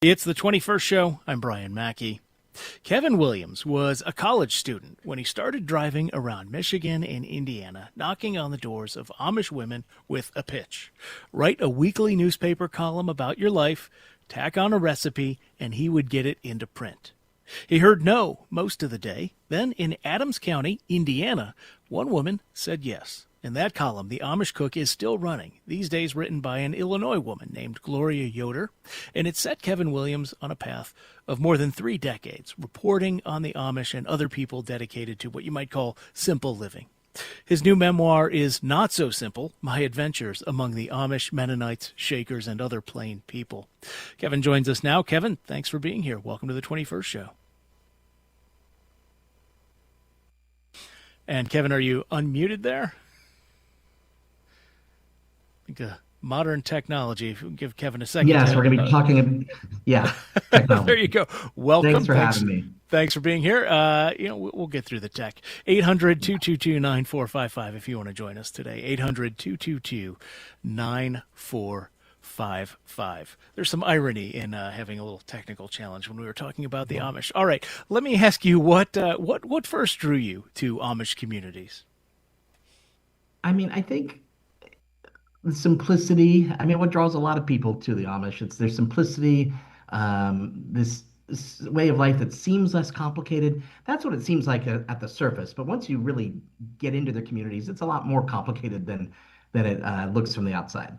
It's the 21st show. I'm Brian Mackey. Kevin Williams was a college student when he started driving around Michigan and Indiana, knocking on the doors of Amish women with a pitch. Write a weekly newspaper column about your life, tack on a recipe, and he would get it into print. He heard no most of the day. Then in Adams County, Indiana, one woman said yes. In that column, the Amish Cook is still running, these days written by an Illinois woman named Gloria Yoder, and it set Kevin Williams on a path of more than 3 decades, reporting on the Amish and other people dedicated to what you might call simple living. His new memoir is Not So Simple, My Adventures Among the Amish, Mennonites, Shakers, and Other Plain People. Kevin joins us now. Kevin, thanks for being here. Welcome to the 21st show. And Kevin, are you unmuted there? I think modern technology. If we can give Kevin a second. Yes, we're going to be talking. Yeah, technology. There you go. Welcome. Thanks for having me. Thanks for being here. We'll get through the tech. 800-222-9455 if you want to join us today. 800-222-9455. There's some irony in having a little technical challenge when we were talking about the Amish. All right, let me ask you what first drew you to Amish communities? I think the simplicity. What draws a lot of people to the Amish, it's their simplicity, this way of life that seems less complicated. That's what it seems like at the surface. But once you really get into their communities, it's a lot more complicated than it looks from the outside.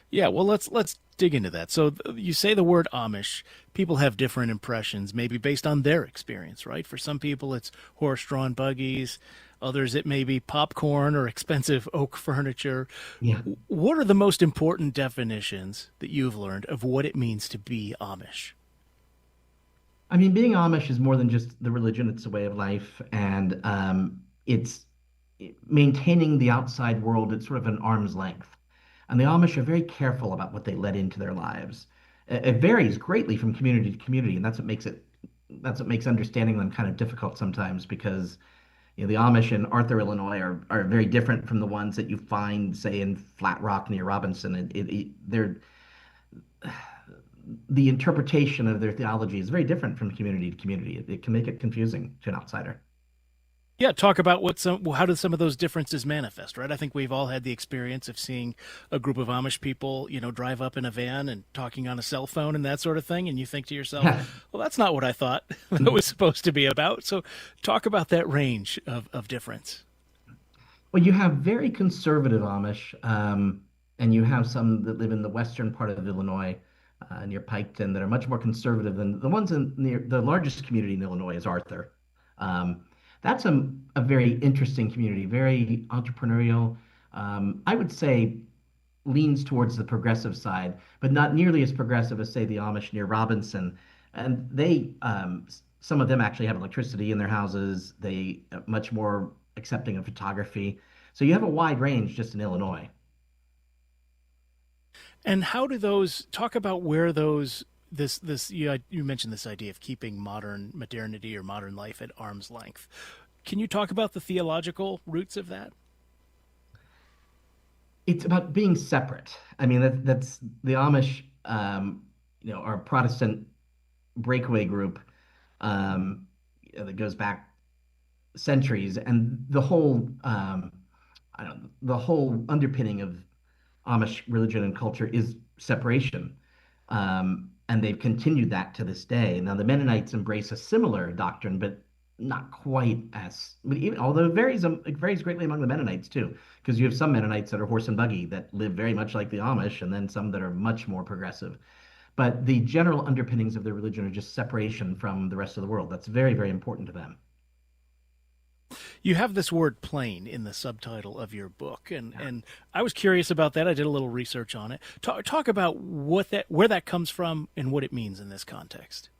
Yeah, well, let's dig into that. So you say the word Amish, people have different impressions, maybe based on their experience, right? For some people, it's horse-drawn buggies. Others, it may be popcorn or expensive oak furniture. Yeah. What are the most important definitions that you've learned of what it means to be Amish? Being Amish is more than just the religion. It's a way of life, and it's maintaining the outside world at sort of an arm's length. And the Amish are very careful about what they let into their lives. It varies greatly from community to community, and that's what makes understanding them kind of difficult sometimes, because the Amish in Arthur, Illinois are very different from the ones that you find, say, in Flat Rock near Robinson. The interpretation of their theology is very different from community to community. It can make it confusing to an outsider. Yeah, talk about how do some of those differences manifest, right? I think we've all had the experience of seeing a group of Amish people, drive up in a van and talking on a cell phone and that sort of thing, and you think to yourself, well, that's not what I thought that was supposed to be about. So talk about that range of difference. Well, you have very conservative Amish, and you have some that live in the western part of Illinois, near Piketon, that are much more conservative than the ones near the largest community in Illinois is Arthur. That's a very interesting community, very entrepreneurial. I would say leans towards the progressive side, but not nearly as progressive as, say, the Amish near Robinson. And some of them actually have electricity in their houses. They are much more accepting of photography. So you have a wide range just in Illinois. And how do those talk about where those this you mentioned this idea of keeping modernity or modern life at arm's length. Can you talk about the theological roots of that? It's about being separate. That's the Amish, are a Protestant breakaway group that goes back centuries, and the whole underpinning of Amish religion and culture is separation. And they've continued that to this day. Now, the Mennonites embrace a similar doctrine, but not quite as, although it varies greatly among the Mennonites too, because you have some Mennonites that are horse and buggy that live very much like the Amish, and then some that are much more progressive. But the general underpinnings of their religion are just separation from the rest of the world. That's very, very important to them. You have this word plain in the subtitle of your book, and I was curious about that. I did a little research on it. Talk about where that comes from and what it means in this context.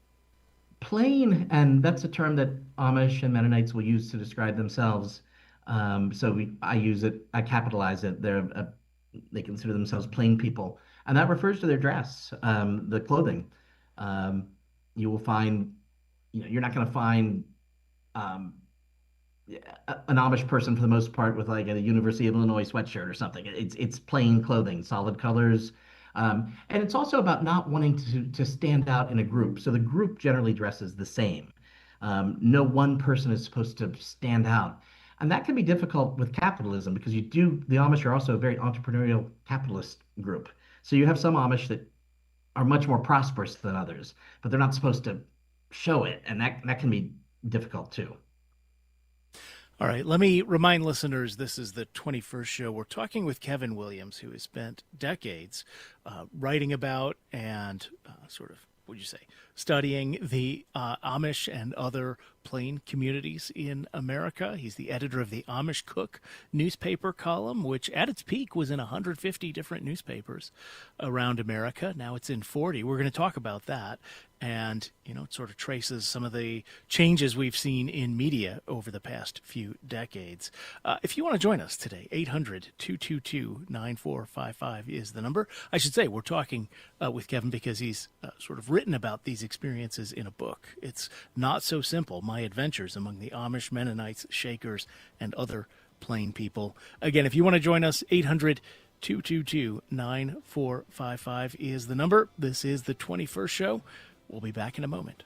Plain, and that's a term that Amish and Mennonites will use to describe themselves. I use it, I capitalize it. They consider themselves plain people, and that refers to their dress, the clothing. You will find, you're not going to find an Amish person for the most part with like a University of Illinois sweatshirt or something. It's plain clothing, solid colors. And it's also about not wanting to stand out in a group. So the group generally dresses the same. No one person is supposed to stand out. And that can be difficult with capitalism because the Amish are also a very entrepreneurial capitalist group. So you have some Amish that are much more prosperous than others, but they're not supposed to show it. And that can be difficult too. All right, let me remind listeners this is the 21st show. We're talking with Kevin Williams, who has spent decades writing about and sort of, would you say, studying the Amish and other plain communities in America. He's the editor of the Amish Cook newspaper column, which at its peak was in 150 different newspapers around America. Now it's in 40. We're going to talk about that. And, it sort of traces some of the changes we've seen in media over the past few decades. If you want to join us today, 800-222-9455 is the number. I should say we're talking with Kevin because he's sort of written about these experiences in a book. It's Not So Simple, My Adventures Among the Amish, Mennonites, Shakers, and Other Plain People. Again, if you want to join us, 800-222-9455 is the number. This is the 21st show. We'll be back in a moment.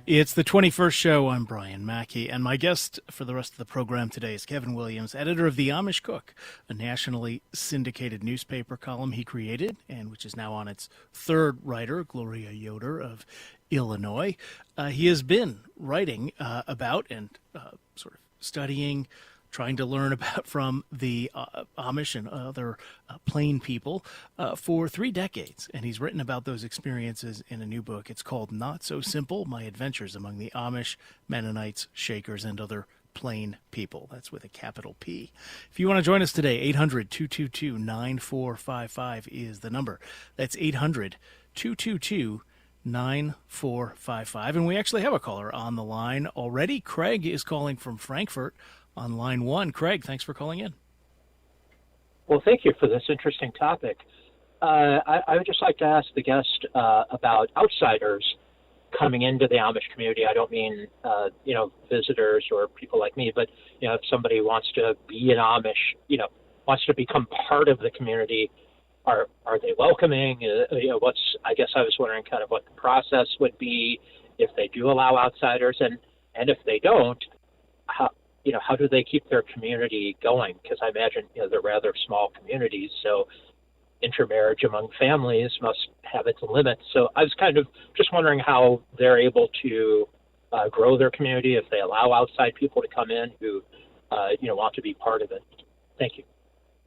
It's the 21st show. I'm Brian Mackey, and my guest for the rest of the program today is Kevin Williams, editor of the Amish Cook, a nationally syndicated newspaper column he created, and which is now on its third writer, Gloria Yoder of Illinois. He has been writing about and sort of studying, trying to learn about from the Amish and other plain people for 3 decades. And he's written about those experiences in a new book. It's called Not So Simple, My Adventures Among the Amish, Mennonites, Shakers, and Other Plain People. That's with a capital P. If you want to join us today, 800-222-9455 is the number. That's 800-222-9455. And we actually have a caller on the line already. Craig is calling from Frankfurt on line 1. Craig, thanks for calling in. Well, thank you for this interesting topic. I would just like to ask the guest about outsiders coming into the Amish community. I don't mean, visitors or people like me, but, if somebody wants to be an Amish, wants to become part of the community, are they welcoming? I guess I was wondering kind of what the process would be if they do allow outsiders, and if they don't, how do they keep their community going? Because I imagine, they're rather small communities, so intermarriage among families must have its limits. So I was kind of just wondering how they're able to grow their community if they allow outside people to come in who, want to be part of it. Thank you.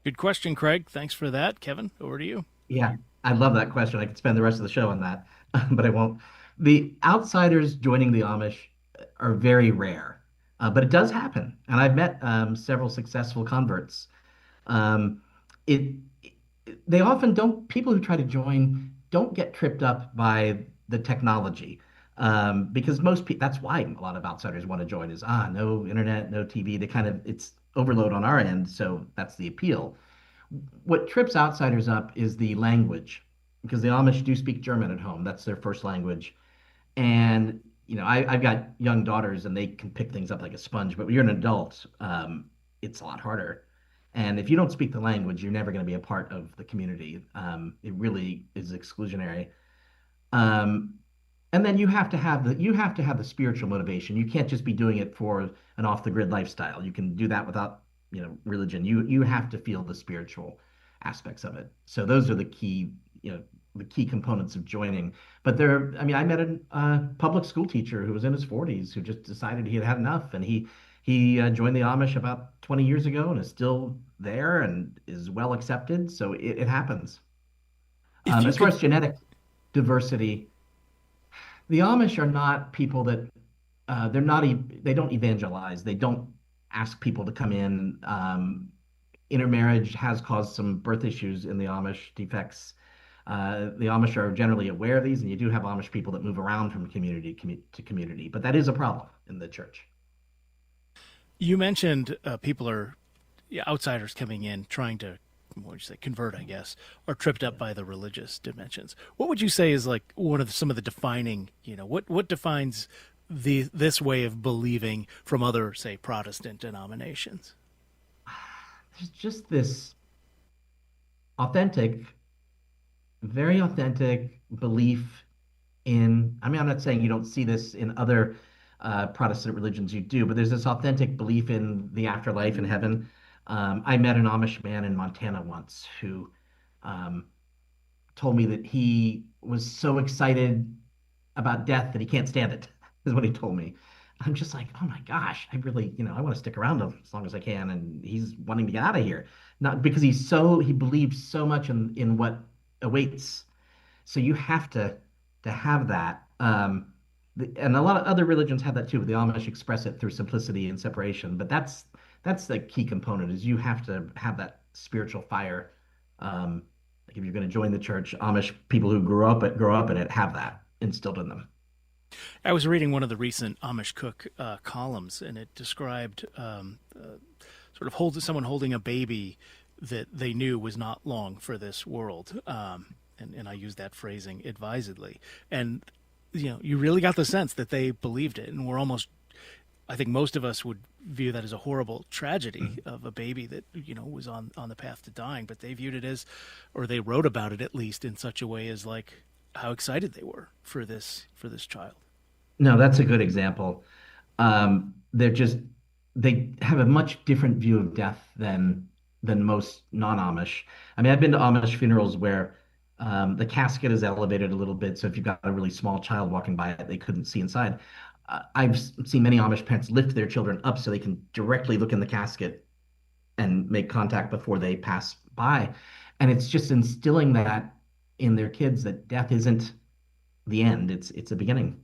Good question, Craig. Thanks for that. Kevin, over to you. Yeah, I love that question. I could spend the rest of the show on that, but I won't. The outsiders joining the Amish are very rare, but it does happen. And I've met several successful converts. Um, it they often don't. People who try to join don't get tripped up by the technology, because most people. That's why a lot of outsiders want to join. Is no internet, no TV. It's overload on our end, so that's the appeal. What trips outsiders up is the language, because the Amish do speak German at home. That's their first language. And, I've got young daughters and they can pick things up like a sponge, but when you're an adult, it's a lot harder. And if you don't speak the language, you're never going to be a part of the community. It really is exclusionary. Um, and then you have to have the spiritual motivation. You can't just be doing it for an off the grid lifestyle. You can do that without, religion. You have to feel the spiritual aspects of it. So those are the key components of joining. But I met a public school teacher who was in his 40s who just decided he had had enough, and he joined the Amish about 20 years ago and is still there and is well accepted. So it happens. As far as genetic diversity, the Amish are not people that they don't evangelize. They don't ask people to come in. Intermarriage has caused some birth issues in the Amish, defects. The Amish are generally aware of these, and you do have Amish people that move around from to community, but that is a problem in the church. You mentioned people are yeah, outsiders coming in trying to what would you say convert, I guess, or tripped up by the religious dimensions. What would you say is like one of some of the defining, what defines this way of believing from other, say, Protestant denominations? There's just this authentic, very authentic belief in, I mean, I'm not saying you don't see this in other Protestant religions, you do, but there's this authentic belief in the afterlife and heaven. I met an Amish man in Montana once who um, told me that he was so excited about death that he can't stand it, is what he told me. I'm just like, oh my gosh, I really, I want to stick around him as long as I can. And he's wanting to get out of here. Not because he believes so much in what awaits. So you have to have that. And a lot of other religions have that too. The Amish express it through simplicity and separation, but that's the key component is you have to have that spiritual fire. Like if you're going to join the church, Amish people who grow up in it have that instilled in them. I was reading one of the recent Amish Cook columns, and it described sort of someone holding a baby that they knew was not long for this world. And I use that phrasing advisedly. And, you really got the sense that they believed it. And we're almost, I think most of us would view that as a horrible tragedy of a baby that, was on the path to dying. But they viewed it as, or they wrote about it at least in such a way as like how excited they were for this child. No, that's a good example. They're just they have a much different view of death than most non-Amish. I mean, I've been to Amish funerals where the casket is elevated a little bit, so if you've got a really small child walking by it, they couldn't see inside. I've seen many Amish parents lift their children up so they can directly look in the casket and make contact before they pass by. And it's just instilling that in their kids that death isn't the end, it's a beginning.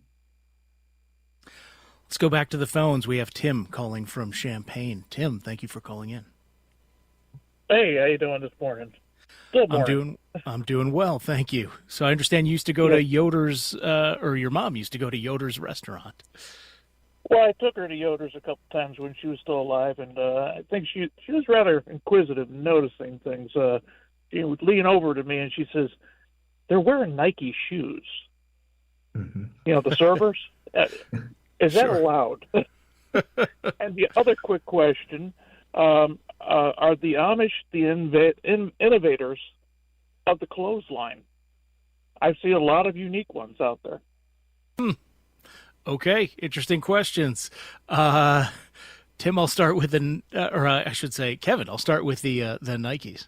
Let's go back to the phones. We have Tim calling from Champaign. Tim, thank you for calling in. Hey, how you doing this morning? Good morning. I'm doing well, thank you. So I understand you used to go to Yoder's, or your mom used to go to Yoder's restaurant. Well, I took her to Yoder's a couple times when she was still alive, and I think she was rather inquisitive and noticing things. She would lean over to me and she says, "They're wearing Nike shoes." Mm-hmm. The servers. Is that Sure. allowed? And the other quick question: are the Amish the innovators of the clothesline? I've seen a lot of unique ones out there. Okay, interesting questions. Tim, I'll start with I should say, Kevin, I'll start with the Nikes.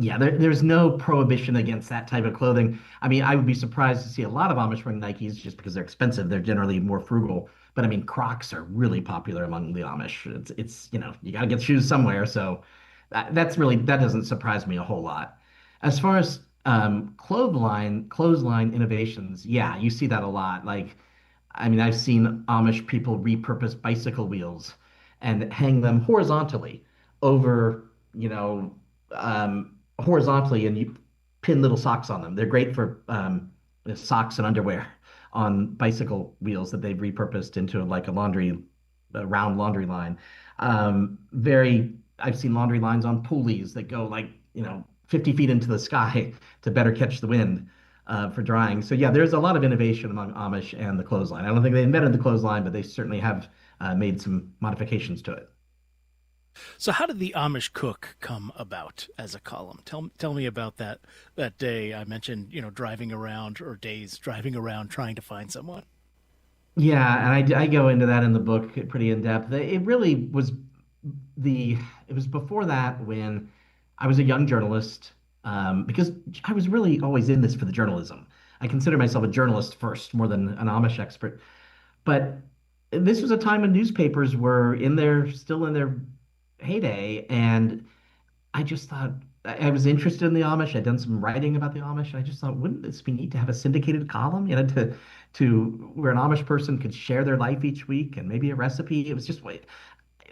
Yeah, there's no prohibition against that type of clothing. I mean, I would be surprised to see a lot of Amish wearing Nikes just because they're expensive. They're generally more frugal. But I mean, Crocs are really popular among the Amish. It's you got to get shoes somewhere. So that doesn't surprise me a whole lot. As far as clothesline innovations, yeah, you see that a lot. Like, I mean, I've seen Amish people repurpose bicycle wheels and hang them horizontally over, horizontally, and you pin little socks on them. They're great for socks and underwear on bicycle wheels that they've repurposed into like a round laundry line. I've seen laundry lines on pulleys that go like, 50 feet into the sky to better catch the wind for drying. So yeah, there's a lot of innovation among Amish and the clothesline. I don't think they invented the clothesline, but they certainly have made some modifications to it. So how did the Amish Cook come about as a column? Tell me about that day I mentioned, driving around, or days driving around trying to find someone. Yeah, and I go into that in the book pretty in depth. It really was it was before that when I was a young journalist, because I was really always in this for the journalism. I consider myself a journalist first, more than an Amish expert. But this was a time when newspapers were still in their heyday, and I just thought I was interested in the Amish. I'd done some writing about the Amish, and I just thought, wouldn't this be neat to have a syndicated column, to where an Amish person could share their life each week and maybe a recipe. It was just wait.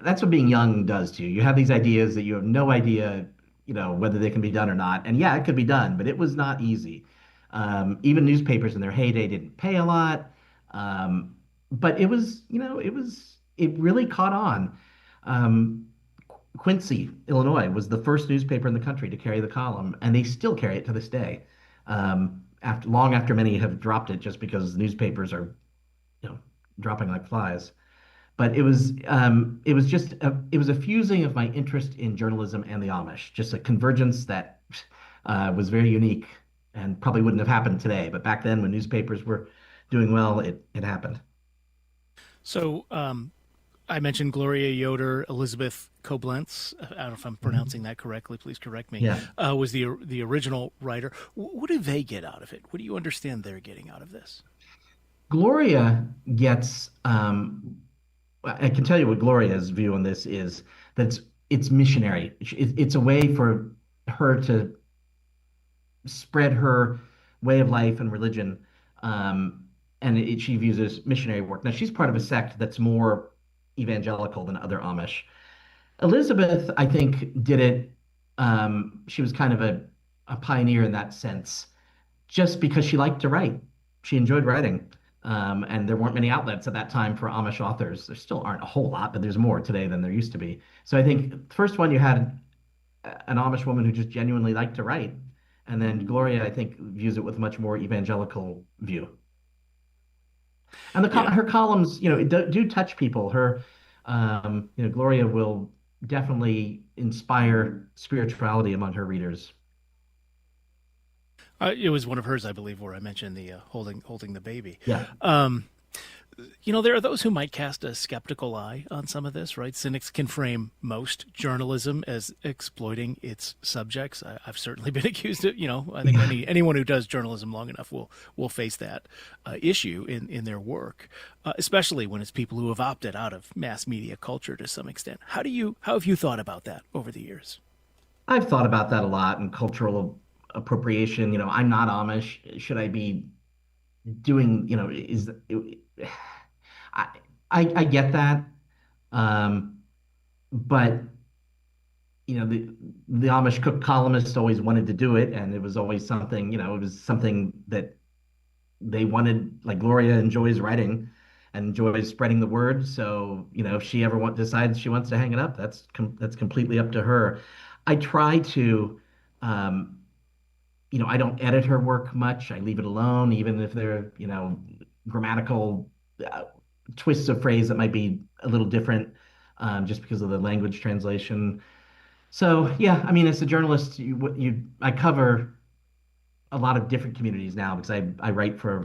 That's what being young does to you. You have these ideas that you have no idea whether they can be done or not. And yeah, it could be done, but it was not easy. Even newspapers in their heyday didn't pay a lot. Um, but it really caught on. Um, Quincy, Illinois, was the first newspaper in the country to carry the column, and they still carry it to this day. Long after many have dropped it, just because newspapers are, dropping like flies. But it was a fusing of my interest in journalism and the Amish, just a convergence that was very unique and probably wouldn't have happened today. But back then, when newspapers were doing well, it happened. So I mentioned Gloria Yoder, Elizabeth Koblenz. I don't know if I'm pronouncing that correctly. Please correct me. Yeah. Was the original writer. What do they get out of it? What do you understand they're getting out of this? Gloria gets, I can tell you what Gloria's view on this is, that it's missionary. It's a way for her to spread her way of life and religion. And she views it as missionary work. Now, she's part of a sect that's more evangelical than other Amish. Elizabeth, I think, did it. She was kind of a pioneer in that sense, just because she liked to write. She enjoyed writing. And there weren't many outlets at that time for Amish authors. There still aren't a whole lot, but there's more today than there used to be. So I think the first one, you had an Amish woman who just genuinely liked to write. And then Gloria, I think, views it with a much more evangelical view. And her columns, do touch people. Gloria will definitely inspire spirituality among her readers. It was one of hers, I believe, where I mentioned the holding the baby. Yeah. There are those who might cast a skeptical eye on some of this, right? Cynics can frame most journalism as exploiting its subjects. I've certainly been accused of, I think anyone who does journalism long enough will face that issue in their work, especially when it's people who have opted out of mass media culture to some extent. How have you thought about that over the years? I've thought about that a lot, and cultural appropriation. I'm not Amish. Should I be doing, I get that. But the Amish cook columnists always wanted to do it, and it was always something, it was something that they wanted. Like, Gloria enjoys writing and enjoys spreading the word. So, if she ever decides she wants to hang it up, that's completely up to her. I try to, I don't edit her work much. I leave it alone, even if there are, grammatical twists of phrase that might be a little different, just because of the language translation. So yeah, I mean, as a journalist, I cover a lot of different communities now, because I write for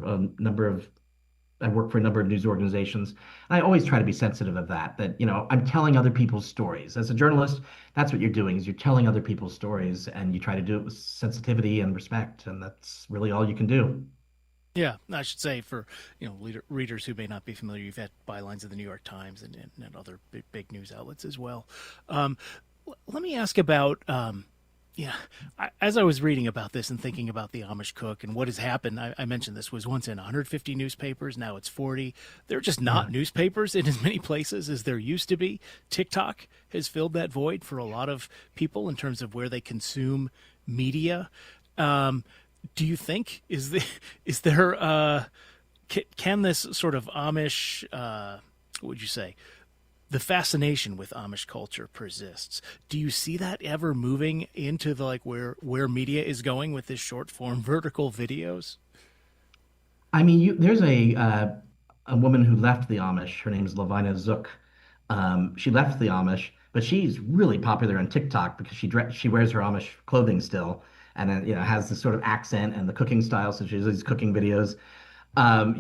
I work for a number of news organizations. And I always try to be sensitive of that, I'm telling other people's stories. As a journalist, that's what you're doing, is you're telling other people's stories, and you try to do it with sensitivity and respect. And that's really all you can do. Yeah, I should say, for readers who may not be familiar, you've had bylines of the New York Times and other big news outlets as well. Let me ask about, as I was reading about this and thinking about the Amish cook and what has happened, I mentioned this was once in 150 newspapers, now it's 40. They're just not newspapers in as many places as there used to be. TikTok has filled that void for a lot of people in terms of where they consume media. Do you think can this sort of Amish, what would you say, the fascination with Amish culture persists? Do you see that ever moving into where media is going with this short form vertical videos? I mean, there's a woman who left the Amish. Her name is Lavina Zook. She left the Amish, but she's really popular on TikTok because she wears her Amish clothing still, and has this sort of accent and the cooking style. So she does these cooking videos. Well,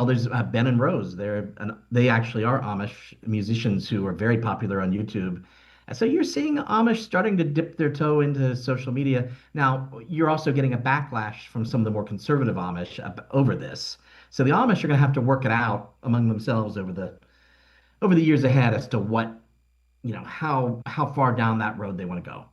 there's Ben and Rose. They actually are Amish musicians who are very popular on YouTube. And so you're seeing Amish starting to dip their toe into social media. Now, you're also getting a backlash from some of the more conservative Amish over this. So the Amish are going to have to work it out among themselves over the years ahead as to what, how far down that road they want to go.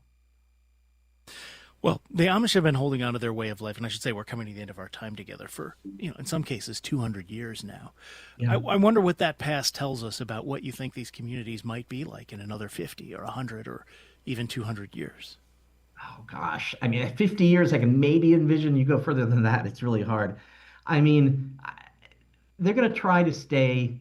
Well, the Amish have been holding on to their way of life, and I should say we're coming to the end of our time together for, in some cases, 200 years now. Yeah. I wonder what that past tells us about what you think these communities might be like in another 50 or 100 or even 200 years? Oh gosh. I mean, at 50 years, I can maybe envision. You go further than that, it's really hard. I mean, they're going to try to stay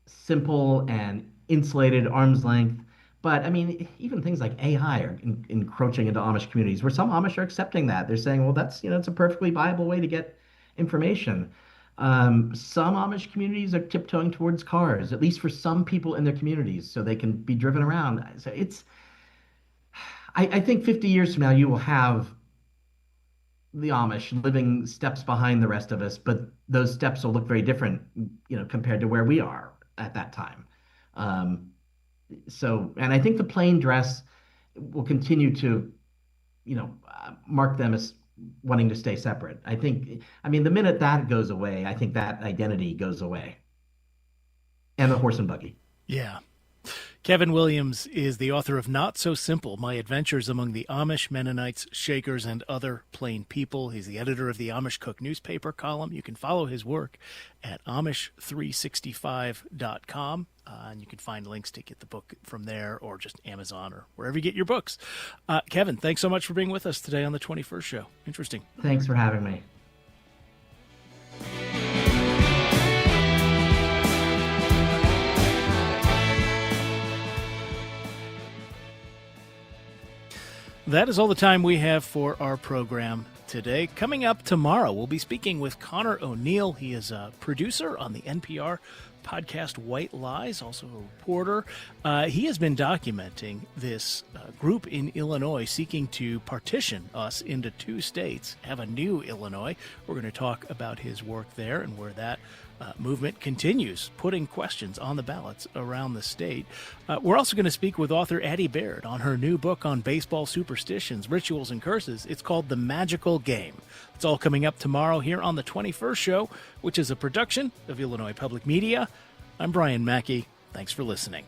simple and insulated, arm's length. But I mean, even things like AI are encroaching into Amish communities, where some Amish are accepting that. They're saying, well, that's, it's a perfectly viable way to get information. Some Amish communities are tiptoeing towards cars, at least for some people in their communities, so they can be driven around. So I think 50 years from now, you will have the Amish living steps behind the rest of us, but those steps will look very different, compared to where we are at that time. Um, and I think the plain dress will continue to, mark them as wanting to stay separate. I mean, the minute that goes away, I think that identity goes away. And the horse and buggy. Yeah. Kevin Williams is the author of Not So Simple, My Adventures Among the Amish, Mennonites, Shakers, and Other Plain People. He's the editor of the Amish Cook newspaper column. You can follow his work at Amish365.com, and you can find links to get the book from there or just Amazon or wherever you get your books. Kevin, thanks so much for being with us today on the 21st Show. Interesting. Thanks for having me. That is all the time we have for our program today. Coming up tomorrow, we'll be speaking with Connor O'Neill. He is a producer on the NPR podcast White Lies, also a reporter. He has been documenting this group in Illinois seeking to partition us into two states, have a new Illinois. We're going to talk about his work there and where that movement continues, putting questions on the ballots around the state. We're also going to speak with author Addie Baird on her new book on baseball superstitions, rituals, and curses. It's called The Magical Game. It's all coming up tomorrow here on the 21st Show, which is a production of Illinois Public Media. I'm Brian Mackey. Thanks for listening.